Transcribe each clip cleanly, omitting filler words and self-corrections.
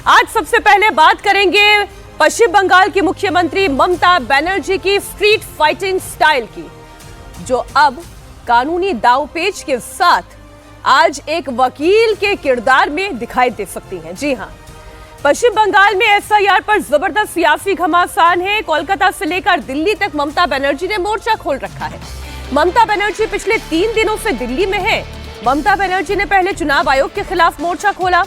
आज सबसे पहले बात करेंगे पश्चिम बंगाल की मुख्यमंत्री ममता बनर्जी की स्ट्रीट फाइटिंग स्टाइल की, जो अब कानूनी दांवपेच के साथ आज एक वकील के किरदार में दिखाई दे सकती हैं। जी हां, पश्चिम बंगाल में एसआईआर पर जबरदस्त सियासी घमासान है। कोलकाता से लेकर दिल्ली तक ममता बनर्जी ने मोर्चा खोल रखा है। ममता बनर्जी पिछले 3 दिनों से दिल्ली में है। ममता बनर्जी ने पहले चुनाव आयोग के खिलाफ मोर्चा खोला,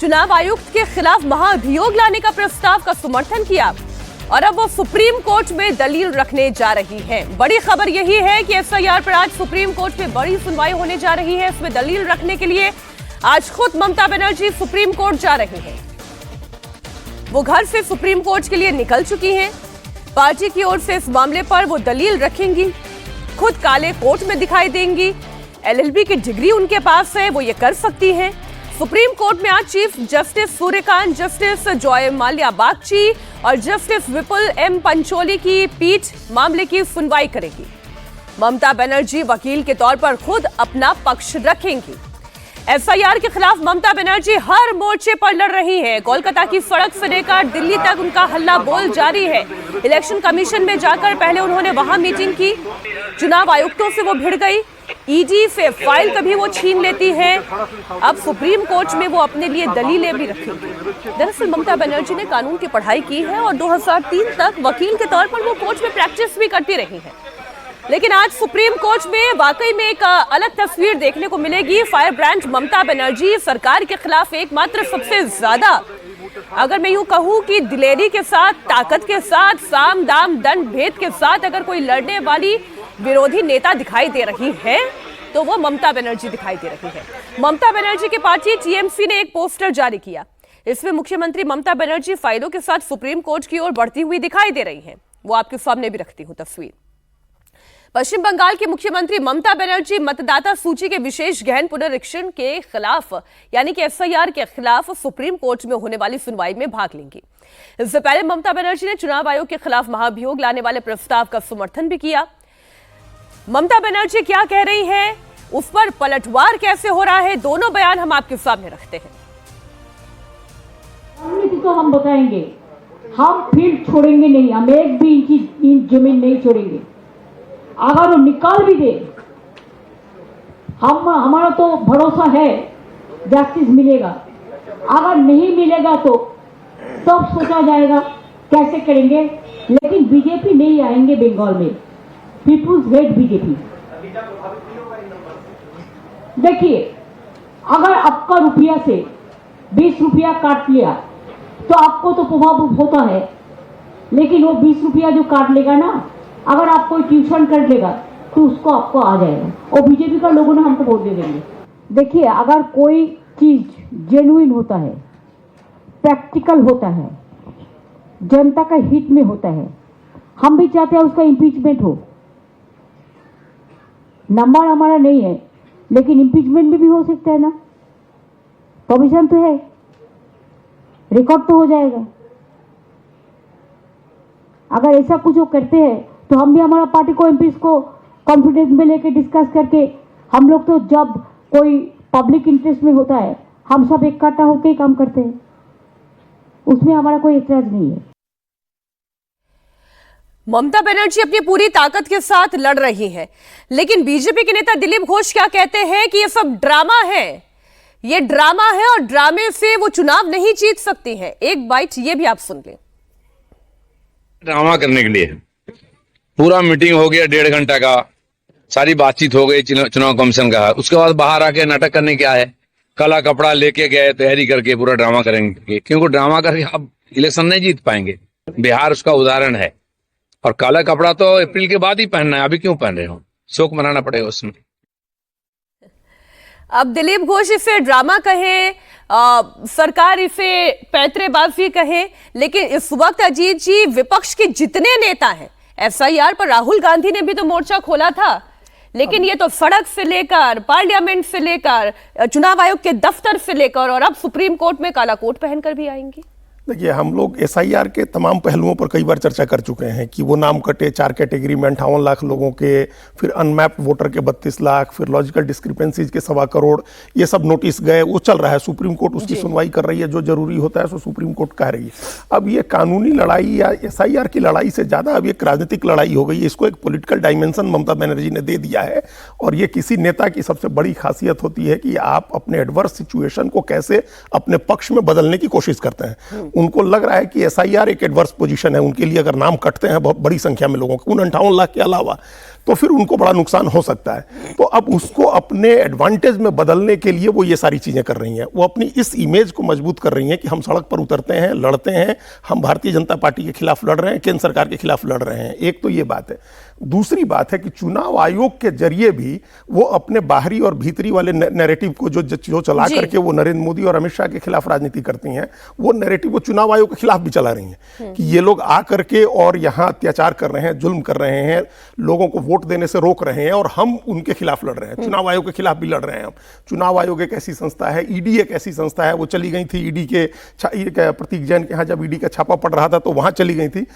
चुनाव आयुक्त के खिलाफ महाभियोग लाने का प्रस्ताव का समर्थन किया और अब वो सुप्रीम कोर्ट में दलील रखने जा रही हैं। बड़ी खबर यही है कि एसआईआर पर आज सुप्रीम कोर्ट में बड़ी सुनवाई होने जा रही है। इसमें दलील रखने के लिए आज खुद ममता बनर्जी सुप्रीम कोर्ट जा रही हैं। वो घर से सुप्रीम कोर्ट के लिए निकल चुकी हैं। पार्टी की ओर से इस मामले पर वो दलील रखेंगी, खुद काले कोर्ट में दिखाई देंगी। एलएलबी की डिग्री उनके पास है, वो ये कर सकती हैं। सुप्रीम कोर्ट में आज chief justice Suryakant, justice Joy Mallya Bagchi और जस्टिस विपुल एम पंचोली की पीठ मामले की सुनवाई करेगी। ममता बनर्जी वकील के तौर पर खुद अपना पक्ष रखेंगी। एसआईआर के खिलाफ ममता बनर्जी हर मोर्चे पर लड़ रही हैं। कोलकाता की सड़क से लेकर दिल्ली तक उनका हल्ला बोल जारी है। इलेक्शन कमीशन में जाकर पहले उन्होंने वहां मीटिंग की, चुनाव आयुक्तों से वो भिड़ गई, ईडी से फाइल कभी वो छीन लेती हैं। अब सुप्रीम कोर्ट में वो अपने लिए दलीलें भी रखेंगी। दरअसल ममता बनर्जी ने कानून की पढ़ाई की है और 2003 तक वकील के तौर पर वो कोर्ट में प्रैक्टिस भी करती रही हैं। लेकिन आज सुप्रीम कोर्ट में वाकई में एक अलग तस्वीर देखने को मिलेगी। फायर ब्रांड ममता बनर्जी सरकार के खिलाफ एकमात्र सबसे ज्यादा, अगर मैं यूं कहूं कि दिलेरी के साथ, ताकत के साथ, साम दाम दंड भेद के साथ अगर कोई लड़ने वाली विरोधी नेता दिखाई दे रही है तो वो ममता बनर्जी दिखाई दे रही है। ममता बनर्जी की पार्टी टीएमसी ने एक पोस्टर जारी किया। इसमें मुख्यमंत्री ममता बनर्जी फाइलों के साथ सुप्रीम कोर्ट की ओर बढ़ती हुई दिखाई दे रही हैं। वो आपके सामने भी रखती हूं तस्वीर। पश्चिम बंगाल की मुख्यमंत्री ममता बनर्जी मतदाता सूची के विशेष गहन पुनरीक्षण के खिलाफ यानी कि एसआईआर के खिलाफ सुप्रीम कोर्ट में होने वाली सुनवाई में भाग लेंगी। इससे पहले ममता बनर्जी ने चुनाव आयोग के खिलाफ महाभियोग लाने वाले प्रस्ताव का समर्थन भी किया। ममता बनर्जी क्या कह रही हैं, उस पर पलटवार कैसे हो रहा है, दोनों बयान हम आपके सामने रखते हैं। तो हम बताएंगे, हम फील्ड छोड़ेंगे नहीं, हम एक भी इंच जमीन नहीं छोड़ेंगे। अगर वो निकाल भी दे, हमारा तो भरोसा है जस्टिस मिलेगा। अगर नहीं मिलेगा तो सब सोचा जाएगा कैसे करेंगे। लेकिन बीजेपी नहीं आएंगे बंगाल में। Peoples hate BJP. देखिए, अगर आपका रुपया से 20 रुपया काट लिया तो आपको तो प्रभाव होता है, लेकिन वो 20 रुपया जो काट लेगा ना, अगर आप कोई ट्यूशन कर लेगा तो उसको आपको आ जाएगा और बीजेपी का लोगों ने हमको वोट दे देंगे। देखिए, अगर कोई चीज जेन्युइन होता है, प्रैक्टिकल होता है, जनता का हित में होता है, हम भी चाहते हैं उसका इम्पीचमेंट हो। नंबर हमारा नहीं है, लेकिन इम्पीचमेंट भी हो सकता है ना। प्रोविजन तो है, रिकॉर्ड तो हो जाएगा। अगर ऐसा कुछ वो करते हैं तो हम भी हमारा पार्टी को एमपीस को कॉन्फिडेंस में लेके डिस्कस करके, हम लोग तो जब कोई पब्लिक इंटरेस्ट में होता है हम सब इकट्ठा होकर ही काम करते हैं, उसमें हमारा कोई एतराज नहीं है। ममता बनर्जी अपनी पूरी ताकत के साथ लड़ रही है, लेकिन बीजेपी के नेता दिलीप घोष क्या कहते हैं कि ये सब ड्रामा है, ये ड्रामा है और ड्रामे से वो चुनाव नहीं जीत सकती हैं। एक बाइट ये भी आप सुन लें। ड्रामा करने के लिए पूरा मीटिंग हो गया 1.5 घंटा का, सारी बातचीत हो गई चुनाव कमीशन का। उसके बाद बाहर आके नाटक करने क्या है, काला कपड़ा लेके गए, तैयारी करके पूरा ड्रामा करेंगे, क्योंकि ड्रामा करके अब इलेक्शन नहीं जीत पाएंगे। बिहार उसका उदाहरण है। और काला कपड़ा तो अप्रैल के बाद ही पहनना है, अभी क्यों पहन रहे हो, शोक मनाना पड़ेगा उसमें। अब दिलीप घोष इसे ड्रामा कहे, सरकार इसे पैंतरेबाजी कहे, लेकिन इस वक्त अजीत जी विपक्ष के जितने नेता हैं, एसआईआर पर राहुल गांधी ने भी तो मोर्चा खोला था, लेकिन ये तो सड़क से लेकर पार्लियामेंट से लेकर चुनाव आयोग के दफ्तर से लेकर और अब सुप्रीम कोर्ट में काला कोट पहनकर भी आएंगी। देखिए, हम लोग एसआईआर के तमाम पहलुओं पर कई बार चर्चा कर चुके हैं कि वो नाम कटे 4 कैटेगरी में 58 लाख लोगों के, फिर अनमैप्ड वोटर के 32 लाख, फिर लॉजिकल डिस्क्रिपेंसीज के 1.25 करोड़, ये सब नोटिस गए, वो चल रहा है। सुप्रीम कोर्ट उसकी सुनवाई कर रही है, जो जरूरी होता है सो सुप्रीम कोर्ट कह रही है। अब ये कानूनी लड़ाई या एसआईआर की लड़ाई से ज़्यादा अब एक राजनीतिक लड़ाई हो गई है। इसको एक पॉलिटिकल डायमेंशन ममता बनर्जी ने दे दिया है, और ये किसी नेता की सबसे बड़ी खासियत होती है कि आप अपने एडवर्स सिचुएशन को कैसे अपने पक्ष में बदलने की कोशिश करते हैं। उनको लग रहा है कि एसआईआर एक एडवर्स पोजीशन है उनके लिए, अगर नाम कटते हैं बहुत बड़ी संख्या में लोगों के, उन 58 लाख के अलावा, तो फिर उनको बड़ा नुकसान हो सकता है। तो अब उसको अपने एडवांटेज में बदलने के लिए वो ये सारी चीजें कर रही हैं। वो अपनी इस इमेज को मजबूत कर रही हैं कि हम सड़क पर उतरते हैं, लड़ते हैं, हम भारतीय जनता पार्टी के खिलाफ लड़ रहे हैं, केंद्र सरकार के खिलाफ लड़ रहे हैं। एक तो ये बात है। दूसरी बात है कि चुनाव आयोग के जरिए भी वो अपने बाहरी और भीतरी वाले नैरेटिव को जो चला करके वो नरेंद्र मोदी और अमित शाह के खिलाफ राजनीति करती हैं, वो नैरेटिव वो चुनाव आयोग के खिलाफ भी चला रही हैं कि ये लोग आ करके और यहाँ अत्याचार कर रहे हैं, जुल्म कर रहे हैं, लोगों को वोट देने से रोक रहे हैं, और हम उनके खिलाफ लड़ रहे हैं, चुनाव आयोग के खिलाफ भी लड़ रहे हैं। हम चुनाव आयोग एक ऐसी संस्था है, ईडी एक ऐसी संस्था है, वो चली गई थी ईडी के प्रतीक जैन के यहाँ जब ईडी का छापा पड़ रहा था तो वहां चली गई थी।